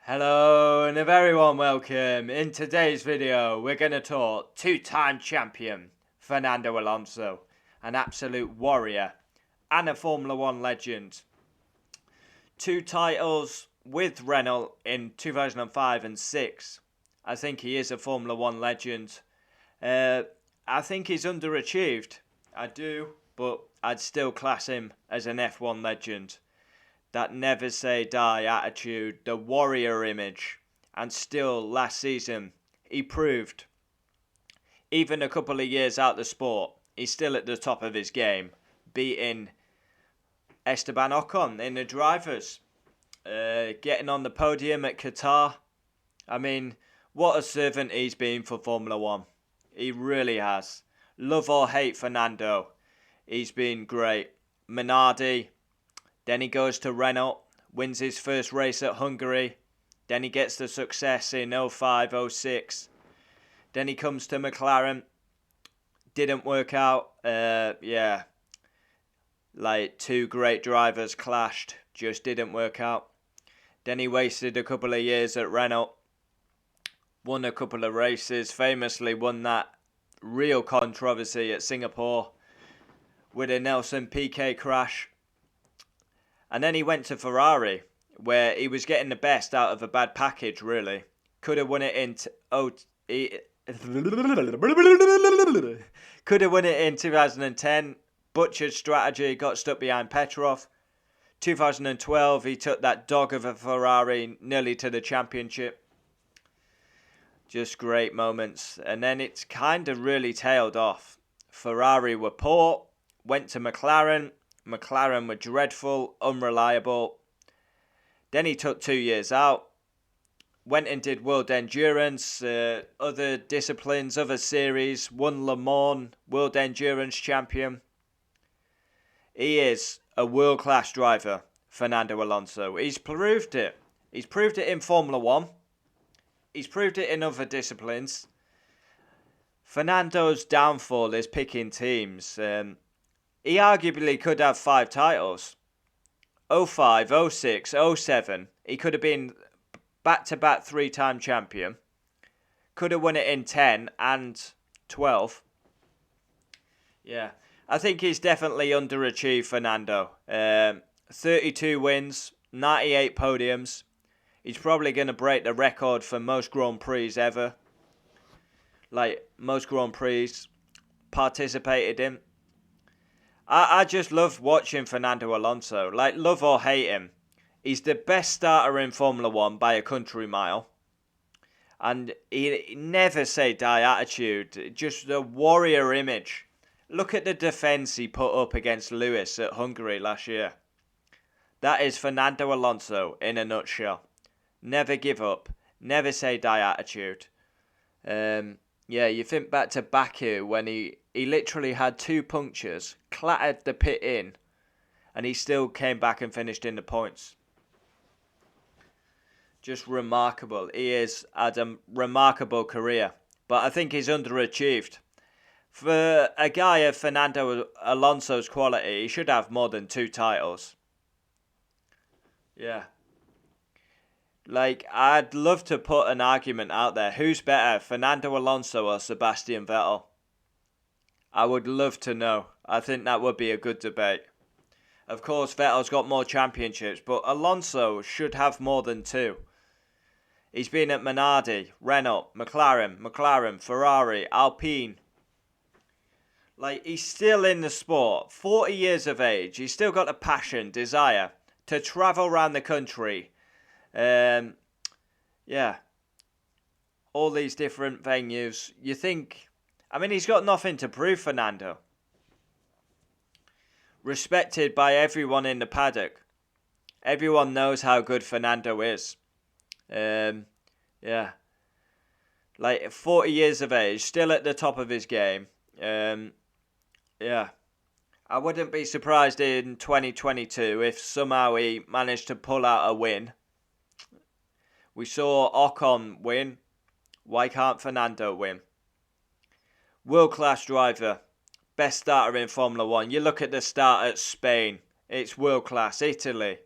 Hello and a very warm welcome. In today's video, we're going to talk two-time champion Fernando Alonso, an absolute warrior and a Formula One legend. Two titles with Renault in 2005 and 6. I think he is a Formula One legend. I think he's underachieved. I do, but I'd still class him as an F1 legend. That never say die attitude, the warrior image, and still last season he proved, even a couple of years out the sport, he's still at the top of his game, beating Esteban Ocon in the drivers, getting on the podium at Qatar. I mean, what a servant he's been for Formula One. He really has. Love or hate Fernando, he's been great. Minardi. Then he goes to Renault, wins his first race at Hungary. Then he gets the success in 05, 06. Then he comes to McLaren. Didn't work out. Like two great drivers clashed. Just didn't work out. Then he wasted a couple of years at Renault. Won a couple of races. Famously won that real controversy at Singapore with a Nelson Piquet crash. And then he went to Ferrari, where he was getting the best out of a bad package, really. Could have won it in... Could have won it in 2010. Butchered strategy, got stuck behind Petrov. 2012, he took that dog of a Ferrari nearly to the championship. Just great moments. And then it's kind of really tailed off. Ferrari were poor, went to McLaren. McLaren were dreadful, unreliable. Then he took 2 years out. Went and did World Endurance, other disciplines, other series. Won Le Mans, World Endurance champion. He is a world-class driver, Fernando Alonso. He's proved it. He's proved it in Formula One. He's proved it in other disciplines. Fernando's downfall is picking teams. He arguably could have 5 titles. 05, 06, 07. He could have been back-to-back 3-time champion. Could have won it in 10 and 12. Yeah, I think he's definitely underachieved, Fernando. 32 wins, 98 podiums. He's probably going to break the record for most Grand Prix ever. Like, most Grand Prix participated in. I just love watching Fernando Alonso. Like, love or hate him. He's the best starter in Formula One by a country mile. And he never say die attitude. Just the warrior image. Look at the defence he put up against Lewis at Hungary last year. That is Fernando Alonso in a nutshell. Never give up. Never say die attitude. You think back to Baku when he literally had 2 punctures, clattered the pit in, and he still came back and finished in the points. Just remarkable. He has had a remarkable career, but I think he's underachieved. For a guy of Fernando Alonso's quality, he should have more than 2 titles. Yeah. Like, I'd love to put an argument out there. Who's better, Fernando Alonso or Sebastian Vettel? I would love to know. I think that would be a good debate. Of course, Vettel's got more championships, but Alonso should have more than 2. He's been at Minardi, Renault, McLaren, Ferrari, Alpine. Like, he's still in the sport. 40 years of age. He's still got the passion, desire to travel around the country. All these different venues. You think, I mean, he's got nothing to prove, Fernando. Respected by everyone in the paddock. Everyone knows how good Fernando is. Like 40 years of age, still at the top of his game. I wouldn't be surprised in 2022 if somehow he managed to pull out a win. We saw Ocon win. Why can't Fernando win? World-class driver. Best starter in Formula One. You look at the start at Spain. It's world-class. Italy.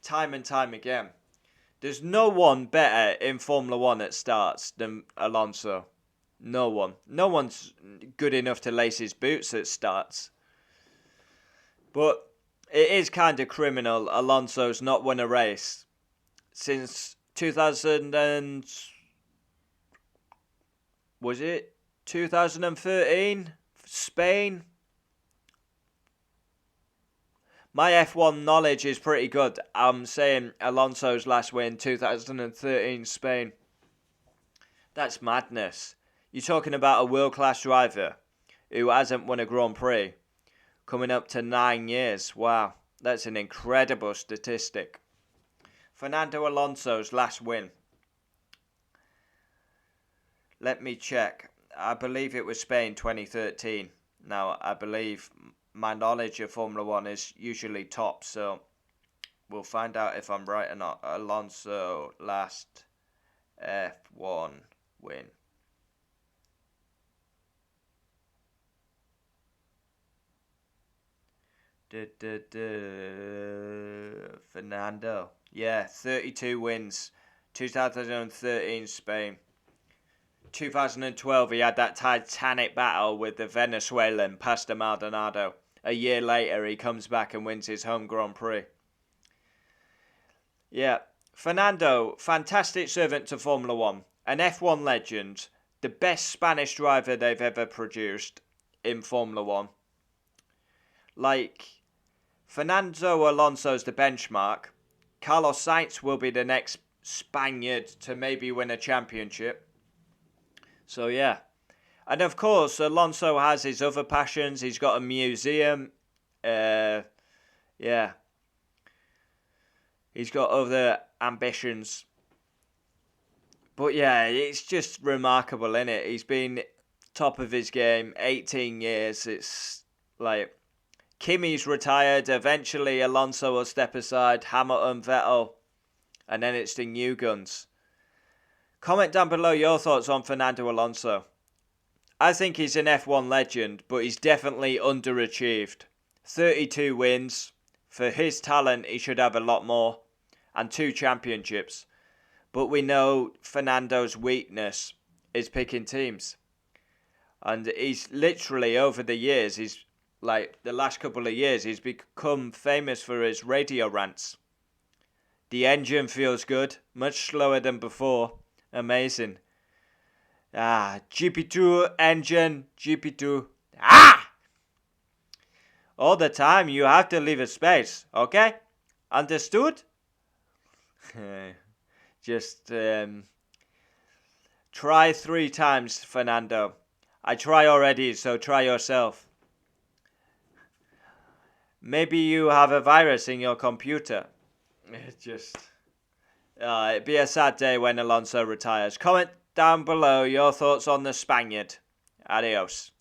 Time and time again. There's no one better in Formula One at starts than Alonso. No one. No one's good enough to lace his boots at starts. But it is kind of criminal Alonso's not won a race since 2000 and... Was it 2013? Spain? My F1 knowledge is pretty good. I'm saying Alonso's last win, 2013 Spain. That's madness. You're talking about a world-class driver who hasn't won a Grand Prix. Coming up to 9 years. Wow, that's an incredible statistic. Fernando Alonso's last win. Let me check. I believe it was Spain 2013. Now, I believe my knowledge of Formula 1 is usually top, so we'll find out if I'm right or not. Alonso last F1 win. Fernando. Yeah, 32 wins. 2013 Spain. 2012 he had that titanic battle with the Venezuelan Pastor Maldonado. A year later he comes back and wins his home Grand Prix. Yeah, Fernando, fantastic servant to Formula 1. An F1 legend. The best Spanish driver they've ever produced in Formula 1. Like, Fernando Alonso's the benchmark. Carlos Sainz will be the next Spaniard to maybe win a championship. So, yeah. And, of course, Alonso has his other passions. He's got a museum. Yeah. He's got other ambitions. But, yeah, it's just remarkable, isn't it? He's been top of his game 18 years. It's like... Kimi's retired. Eventually, Alonso will step aside. Hamilton, Vettel. And then it's the new guns. Comment down below your thoughts on Fernando Alonso. I think he's an F1 legend, but he's definitely underachieved. 32 wins. For his talent, he should have a lot more. And 2 championships. But we know Fernando's weakness is picking teams. And he's literally, over the years, the last couple of years, he's become famous for his radio rants. The engine feels good, much slower than before. Amazing. GP2 engine, GP2. All the time you have to leave a space, okay? Understood? Just try 3 times, Fernando. I try already, so try yourself. Maybe you have a virus in your computer. It'd be a sad day when Alonso retires. Comment down below your thoughts on the Spaniard. Adios.